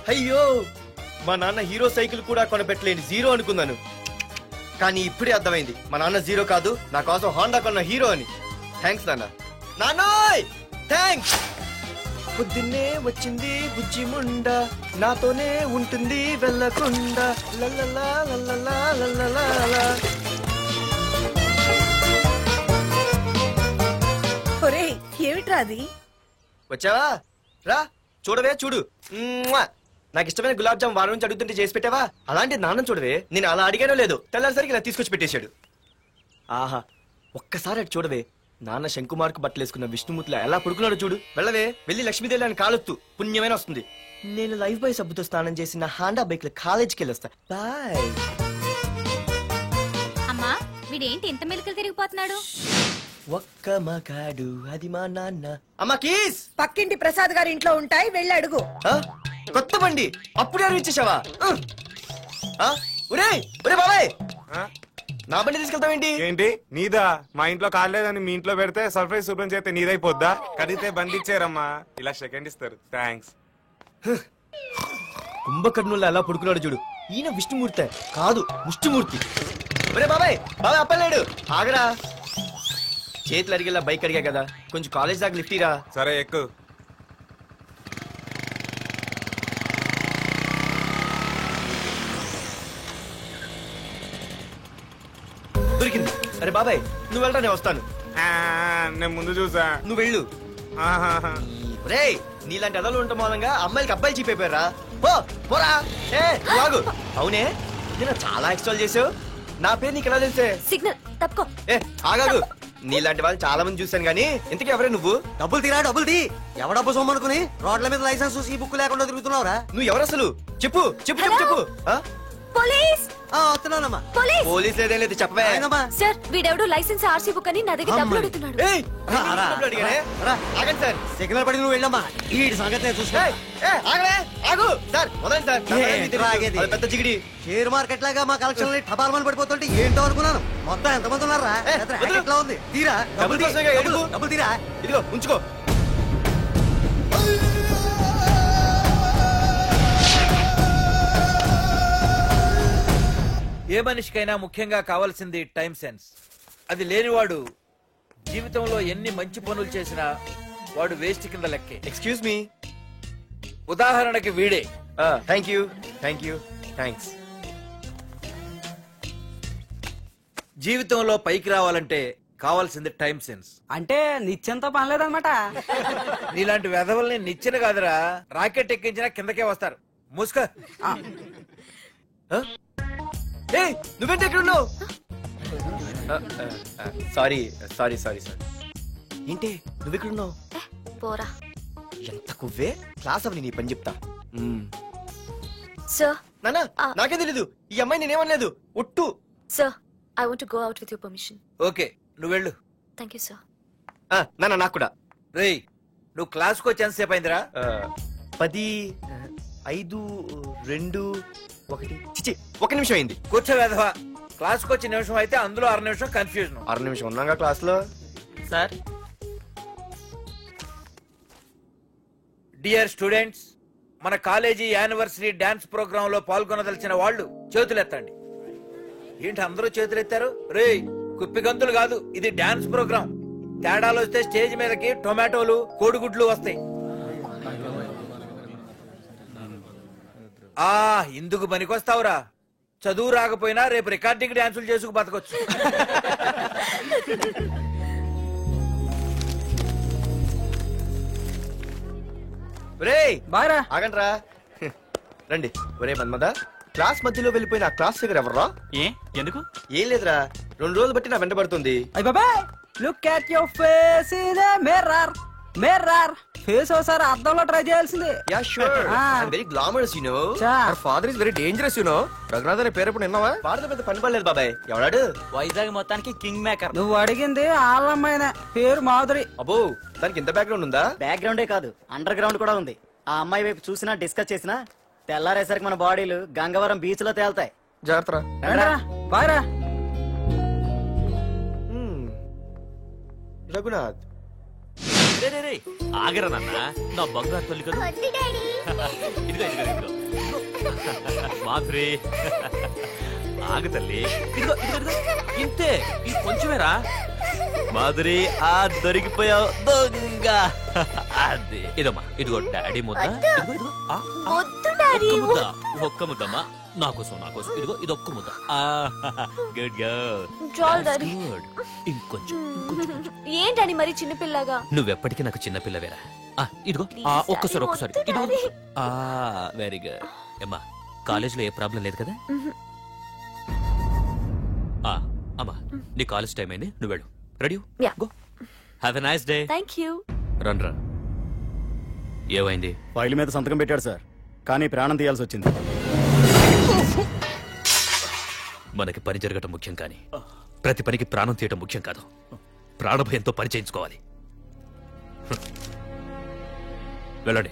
అయ్యో మా నాన్న హీరో సైకిల్ కూడా కొనపెట్టలేని జీరో అనుకున్నాను. కానీ ఇప్పుడే అర్థమైంది మా నాన్న జీరో కాదు, నా కోసం హోండా కొన్న హీరో అని. థ్యాంక్స్ నాన్న. నాన్నోయ్ థ్యాంక్స్. పొద్దున్నే వచ్చింది బుజ్జి ముండ, నాతోనే ఉంటుంది వెళ్ళకుండా. లల్లలా లల్లలా లల్లలా. ఒరేయ్ ఏమిట్రా అది? వచ్చావా? రా చూడవే చూడు. నాకు ఇష్టమైన గులాబ్ జామ్ వారం నుంచి అడుగుతుంటే చేసి పెట్టావా? అలాంటి నాన్న చూడవే, నేను అలా అడిగానో లేదో తెల్లారిసరికి ఇలా తీసుకొచ్చి పెట్టేశాడు. ఆహా ఒక్కసారి అటు చూడవే, నాన్న శంకుమార్కు బట్టలేసుకున్న విష్ణుమూర్తిలా ఎలా పడుకున్నాడు చూడు. వెళ్ళవే, వెళ్ళి లక్ష్మీదేవి అని కాలొత్తు, పుణ్యమైన వస్తుంది. నేను లైఫ్ బాయ్ సబ్బుతో స్నానం చేసి నా హాండా బైక్ లో కాలేజీకి వెళ్ళొస్తా. బాయ్. అమ్మా వీడేంటి ఇంత మెలికలు తిరిగిపోతున్నాడు? ఒక్క మగాడు అది మా నాన్న. అమ్మా కీస్ పక్కింటి ప్రసాద్ గారి ఇంట్లో ఉంటాయి, వెళ్ళి అడుగు. కొత్త బండి అప్పుడే ఇచ్చేసావా? ఒరే ఒరే బాబాయ్, నా బండి తీసుకెళ్తావేంటి? ఏంటి నీదా? మా ఇంట్లో కాలేదని మీ ఇంట్లో పెడితే సర్ప్రైజ్ శుభ్రం చేస్తే నీదైపోద్దా? కడిగితే బండి ఇచ్చారమ్మా, ఇలా సెకండ్ ఇస్తారు. థ్యాంక్స్. కుంభకర్ణుల్లో ఎలా పడుకున్నాడు చూడు. ఈయన విష్ణుమూర్తి కాదు ముష్టిమూర్తి. ఒరే బాబాయ్ బాబాయ్ అప్పలేడు, ఆగరా. చేతులు అడిగేలా బైక్ అడిగా కదా, కొంచెం కాలేజ్ దాకా లిఫ్ట్ ఇరా. సరే ఎక్కు. దొరికింది. అరే బాబాయ్ నువ్వు వెళ్ళరా, నేను వస్తాను. నేను ముందు చూసా. నువ్వు వెళ్ళు. రే నీలాంటి అదలు ఉండటం మూలంగా అమ్మాయిలకి అబ్బాయిలు చీపైపోయారా? పోరా. ఏ బాగు అవునే, నేను చాలా ఎక్స్ట్రాల్ చేసావు. నా పేరు నీకు ఎలా తెలిసే? సిగ్నల్ తప్పుకో. ఏ ఆగాగు, నీలాంటి వాళ్ళు చాలా మంది చూశాను గానీ ఇంతకీ ఎవరే నువ్వు? డబ్బులు తీరా, డబ్బులు తీ. ఎవడబ్బు సొమ్మనుకుని రోడ్ల మీద లైసెన్స్ సీ బుక్ లేకుండా తిరుగుతున్నావురా? నువ్వు ఎవరు అసలు? చెప్పు చెప్పు చెప్పు చెప్పు. పోలీస్ వస్తున్నానమ్మా. పోలీస్ లేదేం లేదు చెప్పవే. సార్ వీడెవడో లైసెన్స్ ఆర్సీ బుక్ అని నా దగ్గర డబ్బులు అడుగుతున్నాడు. ఆగండి సార్. సిగ్నల్ పడి నువ్వు వెళ్ళమ్మా, ఈ సంగతి చూసుకో. ఆగు సార్, వదండి సార్. పెద్ద జిగిడి షేర్ మార్కెట్ లాగా మా కలెక్షన్ టపాల్మని పడిపోతుంటే ఏంటో అనుకున్నాను. మొత్తం ఎంతమంది ఉన్నారా? ఎట్లా ఉంది? తీరా డబ్బులు తీరా. ఇదిగో ఉంచుకో. ఏ మనిషికైనా ముఖ్యంగా కావాల్సింది టైం సెన్స్. అది లేనివాడు జీవితంలో ఎన్ని మంచి పనులు చేసినా వాడు వేస్ట్ కింద లెక్కే. Excuse me. ఉదాహరణకి వీడే. Thank you thank you thanks. జీవితంలో పైకి రావాలంటే కావాల్సింది టైం సెన్స్. అంటే నిత్యంతో పనిలేదన్నమాట. నీలాంటి వెధవల్ని నిచ్చెన కాదురా, రాకెట్ ఎక్కించినా కిందకే వస్తారు. ముసుక. నువ్వేంటి ఎక్కడ ఉన్నావు? Sorry sorry sorry sorry. ఏంటి నువ్వు ఎక్కడ ఉన్నావు? పోరా. ఎంత కువ్వే. క్లాస్ అవని నీ పని చెప్తా. సార్ నానా నాకే తెలీదు, ఈ అమ్మాయి నేనేమనలేదు ఒట్టు. Sir I want to go out with your permission. Okay నువ్వు వెళ్ళు. Thank you sir. నానా నాకు కూడా. రేయ్ నువ్వు క్లాస్కి వచ్చి ఎంతసేపు అయిందిరా? 10, 5, 2, 1 చిచి 1 నిమిషం అయింది. కూర్చో వెధవా. క్లాస్కి వచ్చి నిమిషం అయితే అందులో 6 నిమిషం కన్ఫ్యూజన్. 6 నిమిషం ఉన్నాగా క్లాస్ లో. సార్ డియర్ స్టూడెంట్స్, మన కాలేజీ యానివర్సరీ డాన్స్ ప్రోగ్రామ్ లో పాల్గొనదలిచిన వాళ్ళు చేతులెత్తండి. ఏంటి అందరూ చేతులెత్తారు? రేయ్ కుప్పి గంతులు కాదు, ఇది డాన్స్ ప్రోగ్రామ్. తేడాలు వస్తే స్టేజ్ మీదకి టొమాటోలు కోడిగుడ్లు వస్తాయి. ఇందుకు పనికొస్తావురా. చదువు రాకపోయినా రేపు రికార్డింగ్ డాన్సులు చేసుకు బతకొచ్చు. ఆగండ్రా రండి. ఒరే మన్మద, క్లాస్ మధ్యలో వెళ్ళిపోయిన ఆ క్లాస్ ఫిగర్ ఎవర్రా? ఎందుకు? ఏం లేదురా, 2 రోజులు బట్టి నా వెంట పడుతుంది. Look at your face in a mirror. Mirror face ఒకసారి అద్దంలో ట్రై చేయాల్సింది. Yeah sure, I am very glamorous you know. Our father is very dangerous you know. Raghunath అనే పేరు ఎప్పుడు విన్నావా? వాడితో పెద్ద పని పడలేదు బాబాయ్. ఎవడాడు? వైజాగ్ మొత్తానికి కింగ్ మేకర్. నువ్వు అడిగింది ఆళ్ళమ్మాయిన పేరు మాధురి. అబ్బో దానికి ఇంత బ్యాక్గ్రౌండ్ ఉందా? బ్యాక్గ్రౌండే కాదు, అండర్ గ్రౌండ్ కూడా ఉంది. ఆ అమ్మాయి వైపు చూసినా డిస్కస్ చేసినా తెల్లారేసరికి మన బాడీలు గంగవరం బీచ్ లో తేలుతాయి. జాగ్రత్త. బాయ్రా. రఘునాథ్ ఆగరా నాన్న, నా బంగారు తల్లి కదా. ఇదిగో ఇదిగో ఇదిగో మాధురి ఆగు తల్లి. ఇదిగో ఇదిగో ఇదిగో ఇంతే, ఇది కొంచెమేరా. మాధురి ఆ దొరికిపోయావు దొంగ. అది ఇదమ్మా, ఇదిగో డాడీ ముద్ద. ఇదిగో ఇదిగో ఒక్క ముద్దమ్మా, నా కోసం ఇదిగో ఇది ఒక్క ముద్ద. Good good. ఇంకొంచెం. ఏంటని మరి చిన్నపిల్లగా? నువ్వెప్పటికీ నాకు చిన్నపిల్లవేరా. ఇదిగో ఒక్కసారి వెరీ గుడ్. అమ్మా కాలేజీలో ఏ ప్రాబ్లం లేదు కదా? అమ్మా నీ కాలేజ్ టైం అయింది, నువ్వు వెళ్ళు. Ready go. Have a nice day. Thank you. Run రా. ఏమైంది? ఫైల్ మీద సంతకం పెట్టాడు సార్, కానీ ప్రాణం తీయాల్సి వచ్చింది. మనకి పని జరగటం ముఖ్యం, కానీ ప్రతి పనికి ప్రాణం తీయటం ముఖ్యం కాదు. ప్రాణభయంతో పని చేయించుకోవాలి. వెళ్ళండి,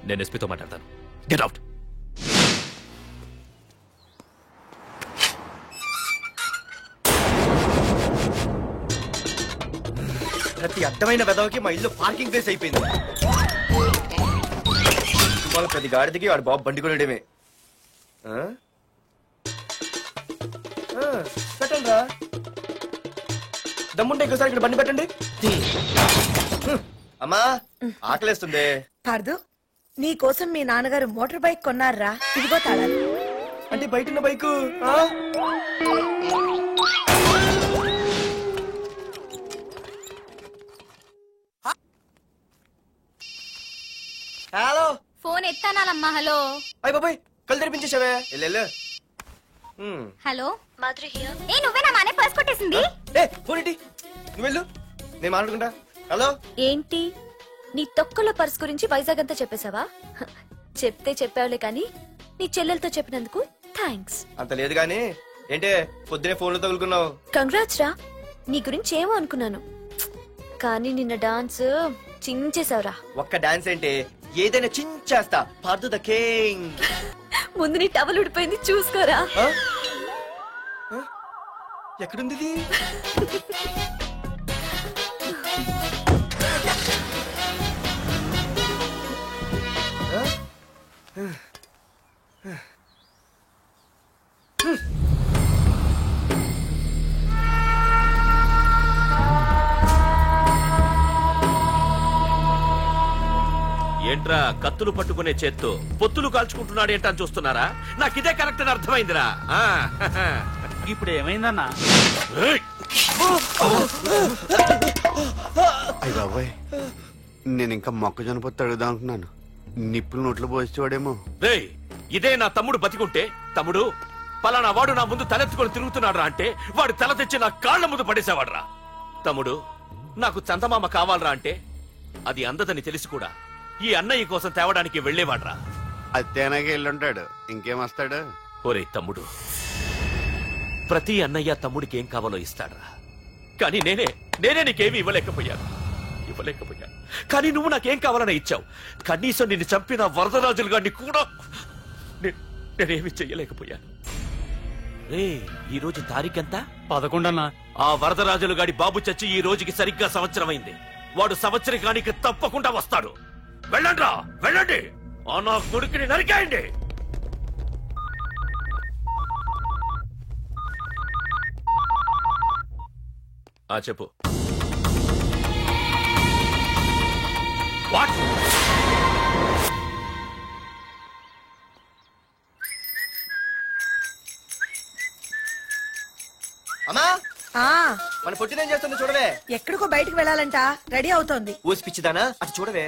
నేను ఎస్పీతో మాట్లాడతాను. Get out. ప్రతి అడ్డమైన వెదవకి మా ఇల్లు పార్కింగ్ ప్లేస్ అయిపోయింది. వాళ్ళ ప్రతి గాడిదకి వాడు బాబు బండి కొనడమే. పెట్టండి రా, దమ్ముంటే ఇంకోసారి ఇక్కడ బండి పెట్టండి. అమ్మా ఆకలేస్తుంది. పార్దు, నీ కోసం మీ నాన్నగారు మోటార్ బైక్ కొన్నారా? ఇదిగో తాళాలు. అంటే బయట ఉన్న బైకు. హలో, ఫోన్ ఎత్తానాలమ్మా. హలో. అయ్య బాబాయ్, కళ్ళు తెరిపించేసావే. వెళ్ళు. Hello Madhuri here. ఏ నువ్వే నా మానే పర్స్ కొట్టేసింది. ఫోన్ ఏంటి? నువ్వు వెళ్ళు, నేను మాట్లాడుకుంటా. హలో. ఏంటి నీ తొక్కల పర్స్ గురించి వైజాగ్ అంతా చెప్పేశావా? చెప్తే చెప్పావులే కానీ నీ చెల్లెలతో చెప్పినందుకు థ్యాంక్స్. అంత లేదు గాని ఏంటే పొద్దునే ఫోన్లో తగులుకున్నావు? కంగ్రాట్స్ రా. నీ గురించి ఏమో అనుకున్నాను, కానీ నిన్న డాన్స్ చించేశావురా. ఒక్క డాన్స్ ఏంటి, ఏదైనా చించేస్తా. Pardhu the king. ముందు నీ టవల్ ఉడిపోయింది, చూసుకోరా. ఎక్కడుంది ఇది? ఏంట్రా కత్తులు పట్టుకునే చేత్తో పొత్తులు కాల్చుకుంటున్నాడు ఏంటని చూస్తున్నారా? నాకిదే కరెక్ట్ అని అర్థమైందిరా. ఇప్పుడు ఏమైందన్నా? అయ్య బాబాయ్, నేను ఇంకా మొక్కజొన్న పొత్తు అడుగుదాం అనుకున్నాను. నిప్పులు నోట్లో పోసేవాడేమో. రేయ్, ఇదే నా తమ్ముడు బతికుంటే, తమ్ముడు పలానా వాడు నా ముందు తలెత్తుకొని తిరుగుతున్నాడు అంటే వాడు తల తెచ్చి నా కాళ్ల ముందు పడేసేవాడ్రా. తమ్ముడు నాకు చందమామ కావాలరా అంటే అది అందదని తెలిసి కూడా ఈ అన్నయ్య కోసం తేవడానికి వెళ్లేవాడ్రా. అత్తేనాకి వెళ్ళుంటాడు, ఇంకేమొస్తాడు? ఒరే తమ్ముడు, ప్రతి అన్నయ్య తమ్ముడికి ఏం కావాలో ఇస్తాడ్రా. కానీ నేనే నీకేమీ ఇవ్వలేకపోయాను. కానీ నువ్వు నాకేం కావాలని ఇచ్చావు. కనీసం నిన్ను చంపిన వరదరాజులు గారిని కూడా నేనేమి చెయ్యలేకపోయాను. రే, ఈ రోజు తారీఖెంత? 11 అన్నా. ఆ వరదరాజులు గాడి బాబు చచ్చి ఈ రోజుకి సరిగ్గా సంవత్సరమైంది. వాడు సంవత్సరానికి తప్పకుండా వస్తాడు. వెళ్ళండి రా, వెళ్ళండి. ఆ నా కొడుకుని నరికేయండి. చెప్పు. వాట్? అమ్మా, ఆ మన పొట్టినేం చేస్తుంది చూడవే. ఎక్కడికో బయటకు వెళ్ళాలంట, రెడీ అవుతోంది. ఊసి పిచ్చిదానా, అటు చూడవే.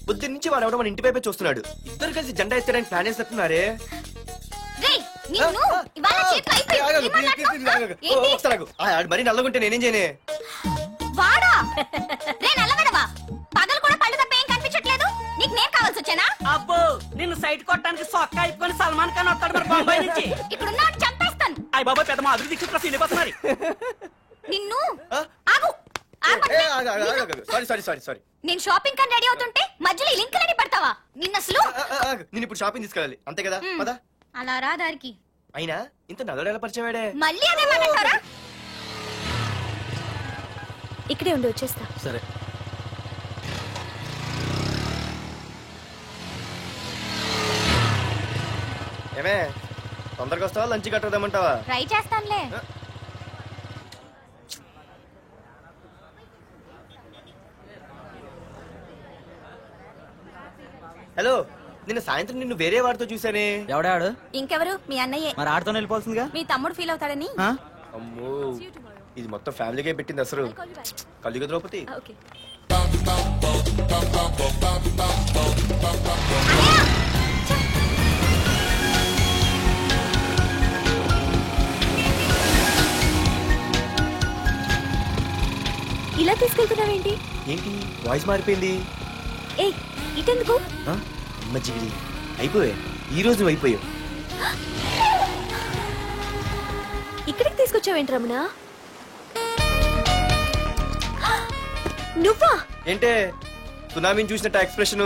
బుద్ధి నుంచి వాడు ఎవడో మన ఇంటి వైపే చూస్తున్నాడు. ఇద్దరు కలిసి జెండా ఎత్తడానికి ప్లాన్ చేస్తున్నారు. మరీ నల్లగుంటే నేనేం చేయనే? వాడా రే నల్లగడవా, పగలు కూడా పళ్ళు తప్ప ఏం కనిపించట్లేదు. నీకు నేను కావాల్సి వచ్చానా? అబ్బో, నిన్ను సైట్ కొట్టడానికి సొక్క అయిపోయి సల్మాన్ ఖాన్ వస్తాడు మరి బొంబాయి నుంచి. ఇక్కడ చంపేస్తాను. అయ్య బాబా, పెద్ద మాధురి దీక్షితులు ఫీల్ అయిపోతున్నారు. నిన్ను ఆగు. సారీ. నేను షాపింగ్ కని రెడీ అవుతుంటే మధ్యలో లింక్ రెడీ పెడతావా? నిన్న అసలు నేను ఇప్పుడు షాపింగ్ తీసుకెళ్ళాలి, అంతే కదా? పదా. అలా రా దారికి. అయినా ఇంత నల్లడేలా పరిచయవాడే. మళ్ళీ అదే మాట్లాడతారా? ఇక్కడే ఉండి వచ్చేస్తా. సరే. ఏమే తొందరగా వస్తావా లంచ్ కట్టదామంటావా? ట్రై చేస్తానులే. హలో, నిన్న సాయంత్రం నిన్ను వేరే వాడితో చూసానే. ఎవడాడు? ఇంకెవరు? మీ అన్నయ్యే. మరి ఆడుతో వెళ్ళిపోతుందిగా. మీ తమ్ముడు ఫీల్ అవుతాడని. అమ్మో, ఇది మొత్తం ఫ్యామిలీకే పెట్టింది అసలు. కలియుగ ద్రౌపది. ఓకే. ఇలా తీసుకెళ్తున్నావేంటి? ఏంటి వాయిస్ మారిపోయింది? ఏ ఇటెందుకు? అమ్మ జిగిరి అయిపోయా, ఈ రోజు అయిపోయావు. ఇక్కడికి తీసుకొచ్చావేంటి రమణ? నువ్వా? ఏంటే సునామీని చూసినట్టు ఎక్స్ప్రెషన్?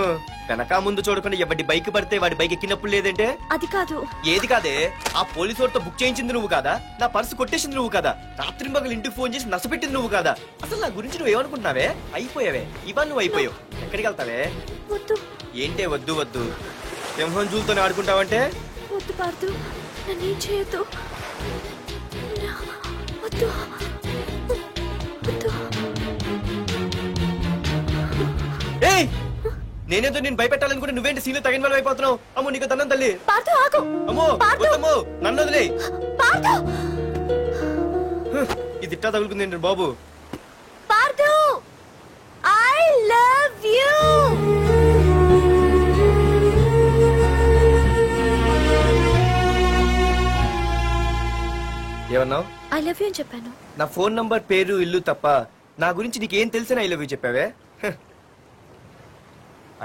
వెనక ముందు చూడకుండా ఎవడి బైక్ పడితే వాడి బైక్ ఎక్కినప్పుడు లేదంటే? అది కాదు. ఏది కాదే? ఆ పోలీసు వాడితో బుక్ చేయించింది నువ్వు కాదా? నా పర్సు కొట్టేసింది నువ్వు కాదా? రాత్రి మగలు ఇంటికి ఫోన్ చేసి నసపెట్టింది నువ్వు కాదా? అసలు నా గురించి నువ్వు ఏమనుకుంటున్నావే? అయిపోయావే, ఇవాళ నువ్వు అయిపోయావు. ఎక్కడికి వెళ్తావే? వద్దు. ఏంటే వద్దు వద్దు? సింహం జూలతో ఆడుకుంటావంటే? వద్దు పార్దు, నన్నేం చేయొద్దు. వద్దు వద్దు. ఏయ్, నేనేదో నేను భయపెట్టాలనుకుంటే నువ్వేంటి సీన్లో తగిన వాళ్ళు అయిపోతున్నావు? అమ్మో నీకు దండం తల్లి. పార్దు ఆగు. అమ్మో వద్దమ్మో, నన్ను వదిలే. పార్దు, ఇది ఇట్టా తగులుకుంది ఏంటి బాబు? పార్దు, ఐ లవ్ యూ. ఏమన్నావు? ఐ లవ్ యూ అని చెప్పాను. నా ఫోన్ నంబర్, పేరు, ఇల్లు తప్ప నా గురించి నీకేం తెలిసిన ఐ లవ్ యూ చెప్పావే?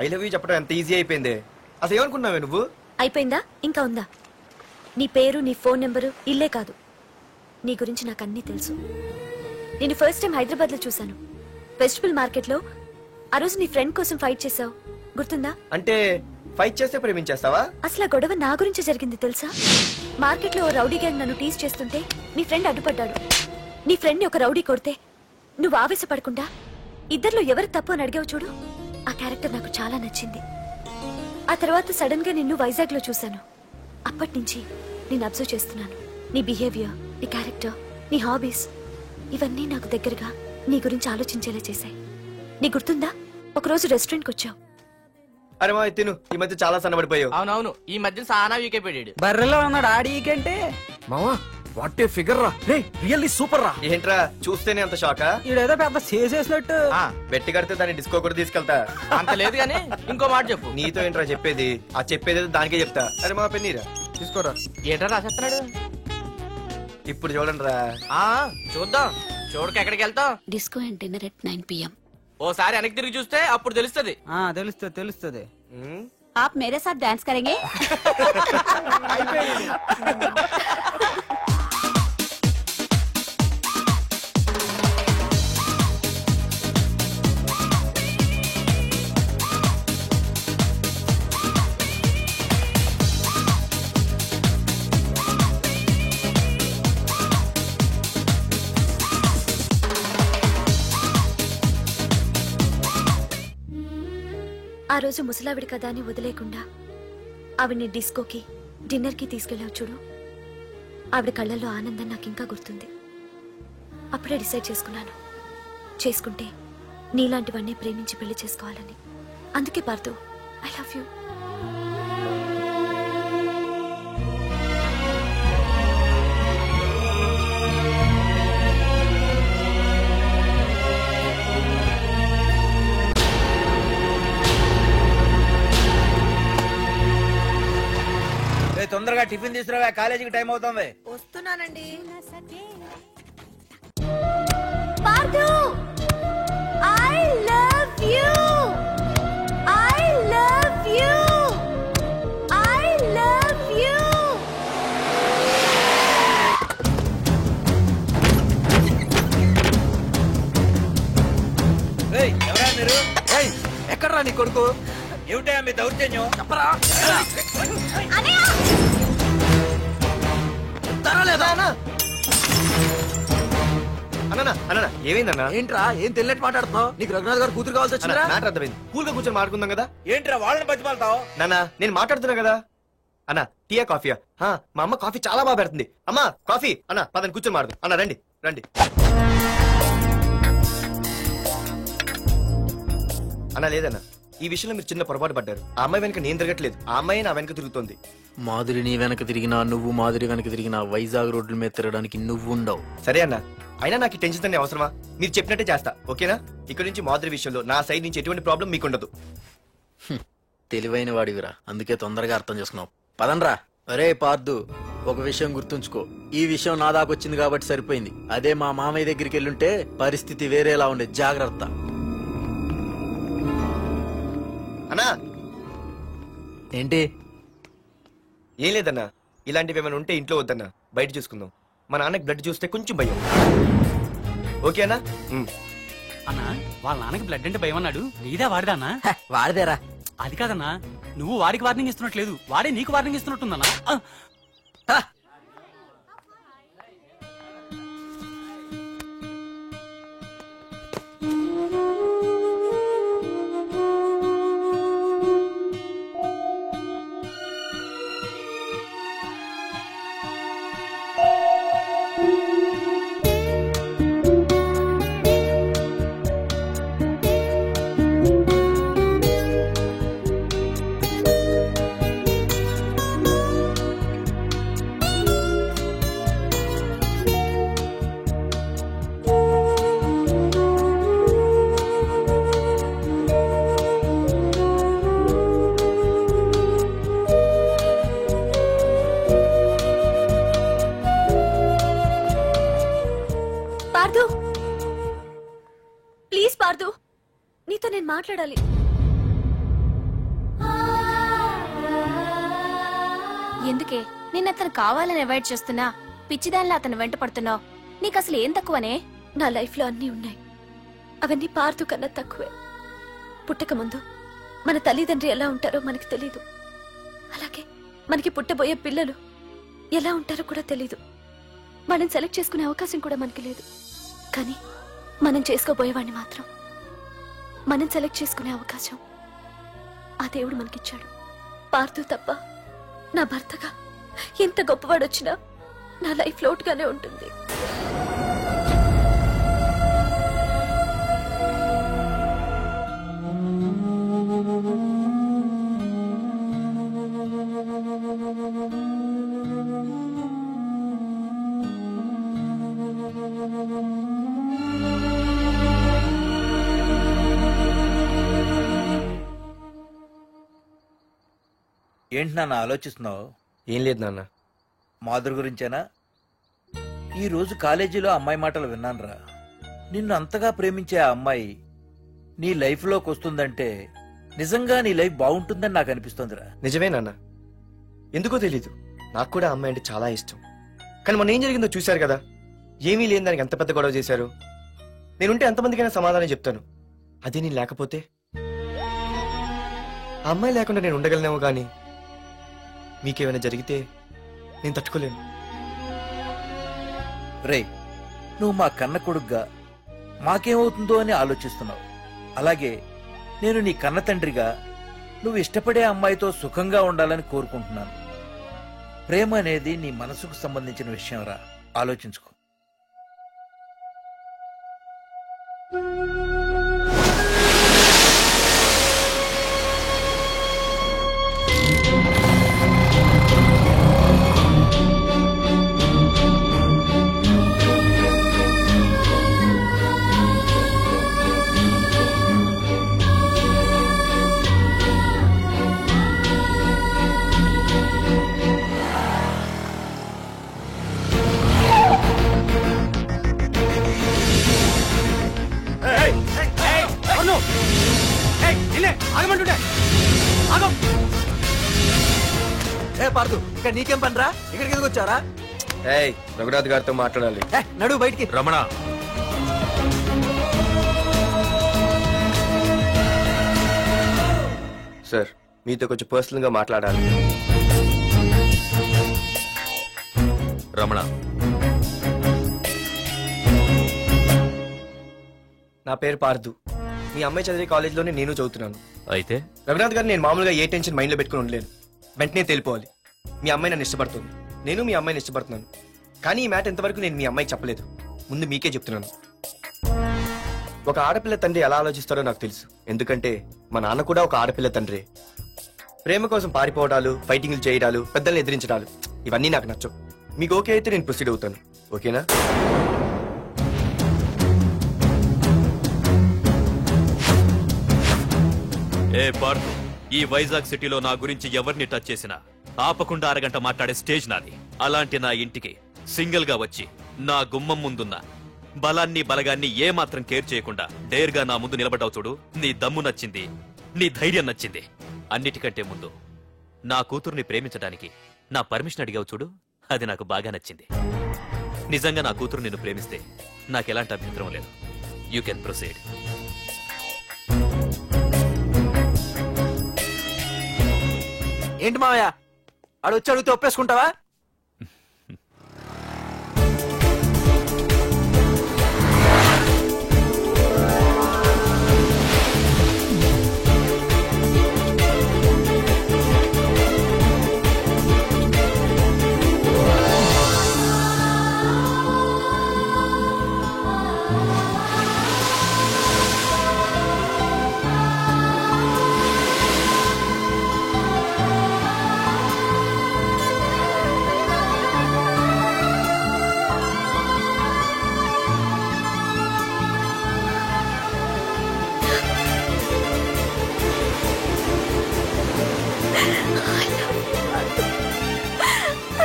ఐ లవ్ యూ చెప్పడం ఎంత ఈజీ అయిపోయింది. అసలు ఏమనుకున్నావే నువ్వు? అయిపోయిందా? ఇంకా ఉందా? నీ పేరు, నీ ఫోన్ నెంబరు, ఇల్లే కాదు, నీ గురించి నాకు అన్నీ తెలుసు. నేను ఫస్ట్ టైం హైదరాబాద్ లో చూశాను, వెజిటబుల్ మార్కెట్ లో. ఆ రోజు నీ ఫ్రెండ్ కోసం ఫైట్ చేసావు, గుర్తుందా? అంటే ఫైట్ చేస్తే ప్రేమించేస్తావా? అసలు ఆ గొడవ నా గురించి జరిగింది తెలుసా? మార్కెట్ లో ఓ రౌడీ గ్యాంగ్ నన్ను టీజ్ చేస్తుంటే నీ ఫ్రెండ్ అడ్డుపడ్డాడు. నీ ఫ్రెండ్ ని ఒక రౌడీ కొడితే నువ్వు ఆవేశపడకుండా ఇద్దర్లో ఎవరు తప్పు అని అడిగావు చూడు, ఆ క్యారెక్టర్ నాకు చాలా నచ్చింది. ఆ తర్వాత సడన్ గా నిన్ను వైజాగ్ లో చూశాను. అప్పటి నుంచి నేను అబ్జర్వ్ చేస్తున్నాను. నీ బిహేవియర్, నీ క్యారెక్టర్, నీ హాబీస్, ఇవన్నీ నాకు దగ్గరగా నీ గురించి ఆలోచించేలా చేశాయి. నీ గుర్తుందా, ఒకరోజు రెస్టారెంట్ కి వచ్చావు. అరే మా తిను, ఈ మధ్య చాలా సన్నబడిపోయావు. అవునవును, ఈ మధ్య సానా వీకే పెట్టాడు. బర్రెలో ఉన్నాడు ఆడీకంటే. మావా వాట్ ఏ ఫిగర్ రా, రే రియల్లీ సూపర్ రా. ఏంట్రా చూస్తేనే అంత షాకా? ఈడేదో పెద్ద చేసేసినట్టు. బెట్టి కడితే దాన్ని డిస్కో కూడా తీసుకెళ్తా. అంత లేదు గానీ ఇంకో మాట చెప్పు. నీతో ఏంట్రా చెప్పేది? ఆ చెప్పేది దానికే చెప్తా. అరే మా పెన్నీరా తీసుకోరా. ఏంట్రా రాసేస్తున్నాడు? ఇప్పుడు చూడండి రా. చూద్దాం, చూడక ఎక్కడికి వెళ్తాం? Disco and dinner at 9 PM. ఓసారి వెనక్కి తిరిగి చూస్తే అప్పుడు తెలుస్తుంది. తెలుస్తుంది తెలుస్తుంది. आप मेरे साथ डांस करेंगे? ఆ రోజు ముసలావిడి కదా అని వదిలేకుండా ఆవిడ్ని డిస్కోకి, డిన్నర్కి తీసుకెళ్ళావు చూడు, ఆవిడ కళ్ళల్లో ఆనందం నాకు ఇంకా గుర్తుంది. అప్పుడే డిసైడ్ చేసుకున్నాను, చేసుకుంటే నీలాంటివన్నీ ప్రేమించి పెళ్లి చేసుకోవాలని. అందుకే పార్దు, ఐ లవ్ యూ. తొందరగా టిఫిన్ తీసుకురావా, కాలేజీకి టైం అవుతుంది. వస్తున్నానండి. Pardhu, I love you. I love you. I love you. ఎవరా మీరు? ఎక్కడ్రా నీ కొడుకు? ఏమిటా మీ దౌర్జన్యం? చెప్పరా. అన్న ఏమైందన్నా? ఏంట్రా ఏం తెలియట్టు మాట్లాడుతున్నావు? నీకు రఘునాథ్ గారు కూతురు కావాల్సి వచ్చిందా? మ్యాటర్ అర్థమైంది. కూల్ గా కూర్చొని మాట్లాడుకుందాం కదా. ఏంట్రా వాళ్ళని బతిమాలతావు? నాన్న నేను మాట్లాడుతున్నా కదా. అన్న టీయా కాఫీయా మా అమ్మ కాఫీ చాలా బాగా పెడుతుంది. అమ్మా కాఫీ అన్న పదని కూర్చొని మాడదు. అన్న రండి రండి. అన్న లేదన్న, ఈ విషయంలో మీరు చిన్న పొరపాటు పడ్డారు. ఆ అమ్మాయి వెనక నేను తిరగట్లేదు, ఆ అమ్మాయి నా వెనక తిరుగుతోంది. మాధురి నీ వెనక తిరిగినా, నువ్వు మాధురి వెనక తిరిగినా వైజాగ్ రోడ్ల మీద తిరగడానికి నువ్వు ఉండవు. సరే అన్న, అయినా నాకు టెన్షన్ అనే అవసరమా? మీరు చెప్పినట్టే చేస్తా, ఓకేనా? ఇక్కడ నుంచి మాధురి విషయంలో నా సైడ్ నుంచి ఎటువంటి ప్రాబ్లం మీకు ఉండదు. తెలివైన వాడివిరా, అందుకే తొందరగా అర్థం చేసుకున్నావు. పదండ్రా. అరే పార్దు, ఒక విషయం గుర్తుంచుకో, ఈ విషయం నా దాకొచ్చింది కాబట్టి సరిపోయింది. అదే మా మామయ్య దగ్గరికి వెళ్ళుంటే పరిస్థితి వేరేలా ఉండే. జాగ్రత్త. అన్నా ఏంటి? ఏం లేదన్నా, ఇలాంటివి ఏమైనా ఉంటే ఇంట్లో వద్దన్నా, బయట చూసుకుందాం. మా నాన్నకి బ్లడ్ చూస్తే కొంచెం భయం. ఓకేనా? అన్నా వాళ్ళ నాన్నకి బ్లడ్ అంటే భయం అన్నాడు, నీదా వాడిదా అన్నా? వాడిదేరా. అది కాదన్నా, నువ్వు వాడికి వార్నింగ్ ఇస్తున్నట్లేదు, వాడే నీకు వార్నింగ్ ఇస్తున్నట్టుందన్నా. ప్లీజ్ పార్దు, నీతో నేను మాట్లాడాలి. ఎందుకే నిన్న అతను కావాలని అవాయిడ్ చేస్తున్నా, పిచ్చిదానిలో అతను వెంట పడుతున్నావు? నీకు అసలు ఏం తక్కువనే? నా లైఫ్ లో అన్నీ ఉన్నాయి, అవన్నీ పార్దు కన్నా తక్కువే. పుట్టక ముందు మన తల్లిదండ్రి ఎలా ఉంటారో మనకి తెలీదు, అలాగే మనకి పుట్టబోయే పిల్లలు ఎలా ఉంటారో కూడా తెలీదు. మనం సెలెక్ట్ చేసుకునే అవకాశం కూడా మనకి లేదు. కానీ మనం చేసుకోబోయేవాడిని మాత్రం మనం సెలెక్ట్ చేసుకునే అవకాశం ఆ దేవుడు మనకిచ్చాడు. పార్దు తప్ప నా భర్తగా ఎంత గొప్పవాడొచ్చినా నా లైఫ్ లోటుగానే ఉంటుంది. ఏంటి నాన్న ఆలోచిస్తున్నావు? ఏం లేదు నాన్న. మాధురి గురించేనా? ఈ రోజు కాలేజీలో అమ్మాయి మాటలు విన్నానురా. నిన్ను అంతగా ప్రేమించే ఆ అమ్మాయి నీ లైఫ్ లోకి వస్తుందంటే నిజంగా నీ లైఫ్ బాగుంటుందని నాకు అనిపిస్తోందిరా. నిజమే నాన్న, ఎందుకో తెలీదు, నాకు కూడా అమ్మాయి అంటే చాలా ఇష్టం. కానీ మొన్న ఏం జరిగిందో చూశారు కదా, ఏమీ లేని దానికి ఎంత పెద్ద గొడవ చేశారు. నేనుంటే ఎంతమందికైనా సమాధానం చెప్తాను, అదే నేను లేకపోతే? ఆ అమ్మాయి లేకుండా నేను ఉండగలనేమో, కానీ మీకేమైనా జరిగితే నేను తట్టుకోలేను. రేయ్, నువ్వు మా కన్న కొడుగ్గా మాకేమవుతుందో అని ఆలోచిస్తున్నావు. అలాగే నేను నీ కన్న తండ్రిగా నువ్వు ఇష్టపడే అమ్మాయితో సుఖంగా ఉండాలని కోరుకుంటున్నాను. ప్రేమ అనేది నీ మనసుకు సంబంధించిన విషయం రా, ఆలోచించుకో. పార్దు, ఇక్కడ నీకేం పనిరా? ఇక్కడికి ఎందుకు వచ్చారా? రఘునాథ్ గారితో మాట్లాడాలి. నడు బయటికి. రమణ, సార్ మీతో కొంచెం పర్సనల్ గా మాట్లాడాలి. రమణ, నా పేరు పార్దు. మీ అమ్మాయి చదివే కాలేజీలోనే నేను చదువుతున్నాను. అయితే రఘునాథ్ గారు, నేను మామూలుగా ఏ టెన్షన్ మైండ్ లో పెట్టుకుని ఉండలేను. వెంటనే తెలిపోవాలి. మీ అమ్మాయి నన్ను ఇష్టపడుతుంది, నేను మీ అమ్మాయిని ఇష్టపడుతున్నాను. కానీ ఈ మ్యాటర్ ఇంతవరకు నేను మీ అమ్మాయికి చెప్పలేదు. ముందు మీకే చెప్తున్నాను. ఒక ఆడపిల్ల తండ్రి ఎలా ఆలోచిస్తారో నాకు తెలుసు. ఎందుకంటే మా నాన్న కూడా ఒక ఆడపిల్ల తండ్రి. ప్రేమ కోసం పారిపోవడాలు, ఫైటింగ్లు చేయడాలు, పెద్దల్ని ఎదిరించడాలు ఇవన్నీ నాకు నచ్చవు. మీకు ఓకే అయితే నేను ప్రొసీడ్ అవుతాను. ఓకేనా? ఏ పార్దు, ఈ వైజాగ్ సిటీలో నా గురించి ఎవరిని టచ్ చేసినా ఆపకుండా అరగంట మాట్లాడే స్టేజ్ నాది. అలాంటి నా ఇంటికి సింగిల్ గా వచ్చి నా గుమ్మం ముందున్న బలాన్ని బలగాన్ని ఏమాత్రం కేర్ చేయకుండా డేర్ గా నా ముందు నిలబడ్డావు చూడు. నీ దమ్ము నచ్చింది, నీ ధైర్యం నచ్చింది. అన్నిటికంటే ముందు నా కూతుర్ని ప్రేమించడానికి నా పర్మిషన్ అడిగావు చూడు, అది నాకు బాగా నచ్చింది. నిజంగా నా కూతురు నిన్ను ప్రేమిస్తే నాకెలాంటి అభ్యంతరం లేదు. You can proceed. ఏంటి మావయ్య ఆడు వచ్చి అడిగితే ఒప్పేసుకుంటావా?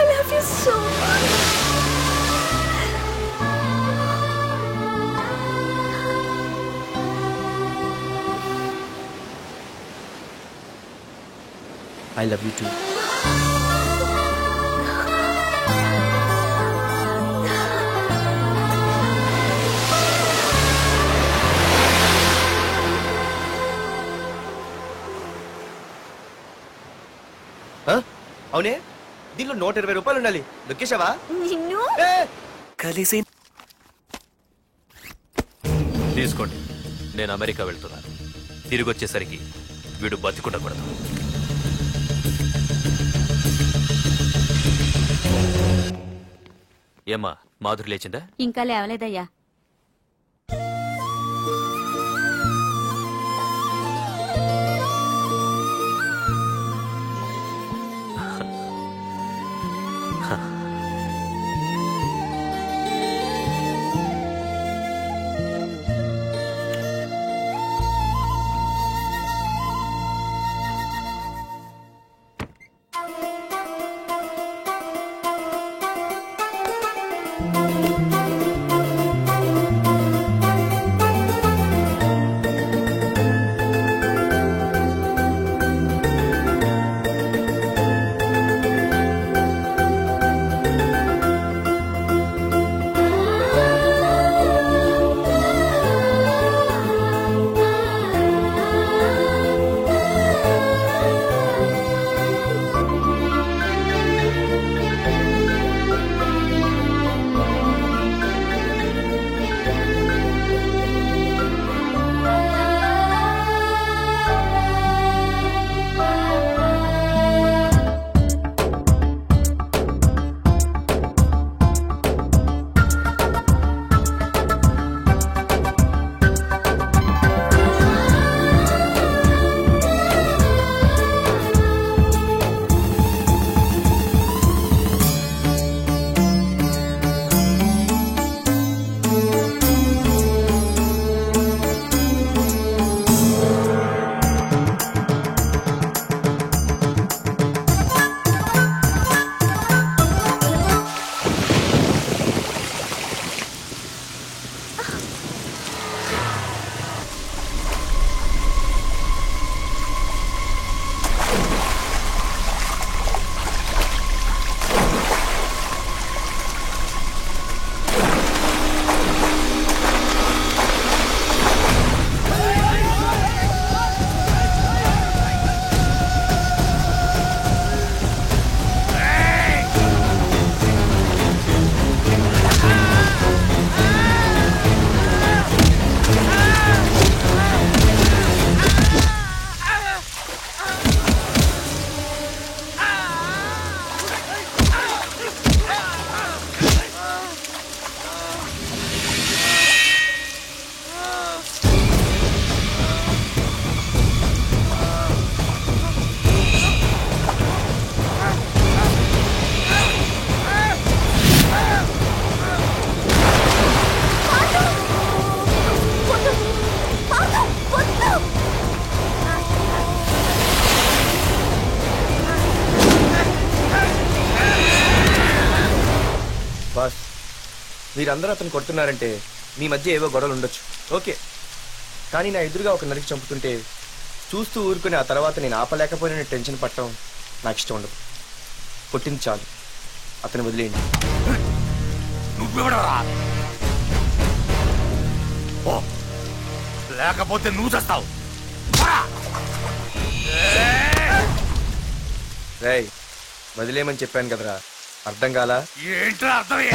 I love you so much. I love you too. అవునే, దీనిలో 120 రూపాయలు ఉండాలి. దొక్కేశావా? నిన్ను కలిసి తీసుకోండి. నేను అమెరికా వెళ్తున్నాను. తిరిగి వచ్చేసరికి వీడు బతికుండకూడదు. ఏమ్మా, మాధురి లేచిందా? ఇంకా లేవలేదయ్యా. మీరందరూ అతను కొడుతున్నారంటే మీ మధ్య ఏవో గొడవలు ఉండొచ్చు, ఓకే. కానీ నా ఎదురుగా ఒక నరికి చంపుతుంటే చూస్తూ ఊరుకుని ఆ తర్వాత నేను ఆపలేకపోయిన టెన్షన్ పట్టడం నాకు ఇష్టం ఉండదు. కొట్టింది చాలు, అతను వదిలేయండి. నువ్వెవడరా? లేకపోతే నువ్వు చేస్తావు. రేయ్, వదిలేయమని చెప్పాను కదరా, అర్థం కాలా? ఏంట్రా అర్థమే?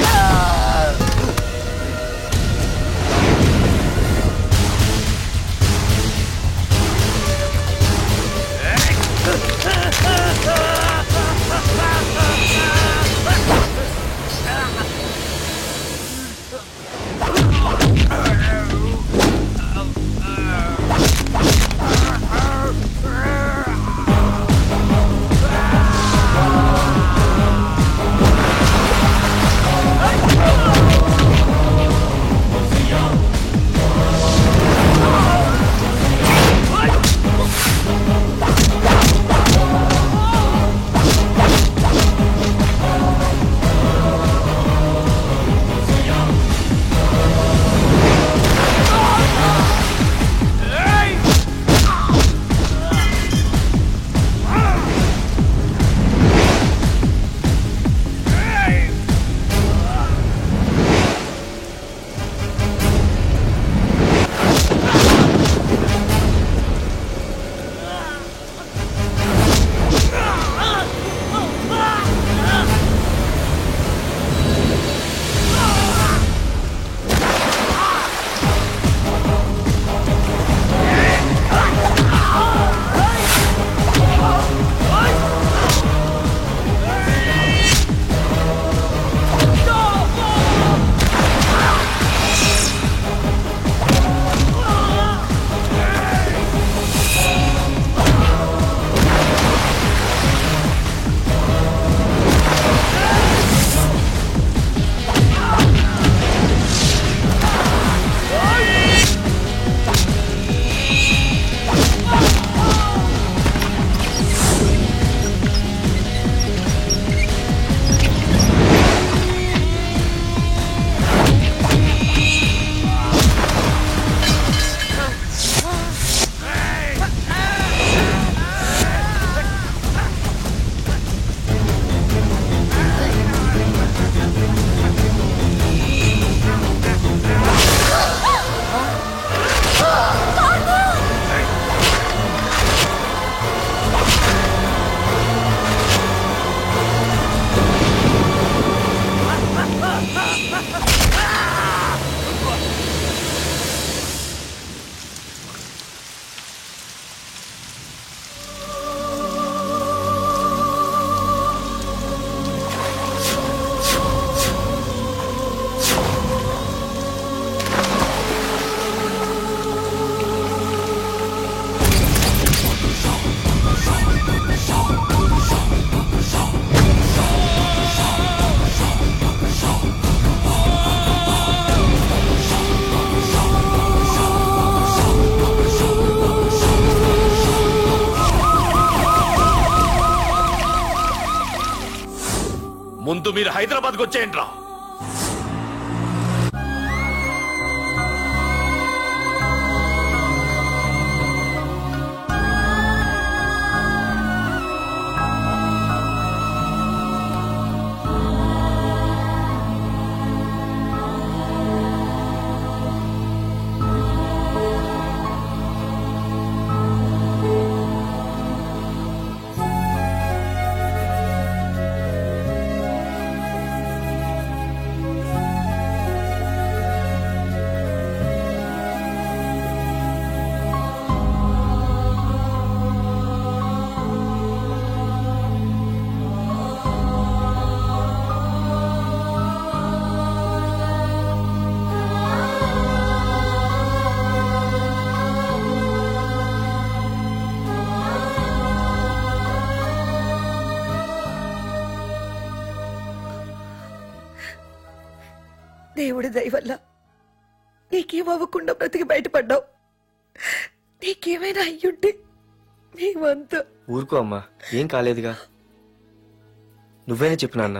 ముందు మీరు హైదరాబాద్కి వచ్చేయండి రా. దేవుడి దయ వల్ల నీకేమవ్వకుండా బ్రతికి బయటపడ్డావు. నీకేమైనా అయ్యుంటే మేమంతా. ఊరుకో అమ్మా, ఏం కాలేదుగా. నువ్వేనే చెప్పు నాన్న.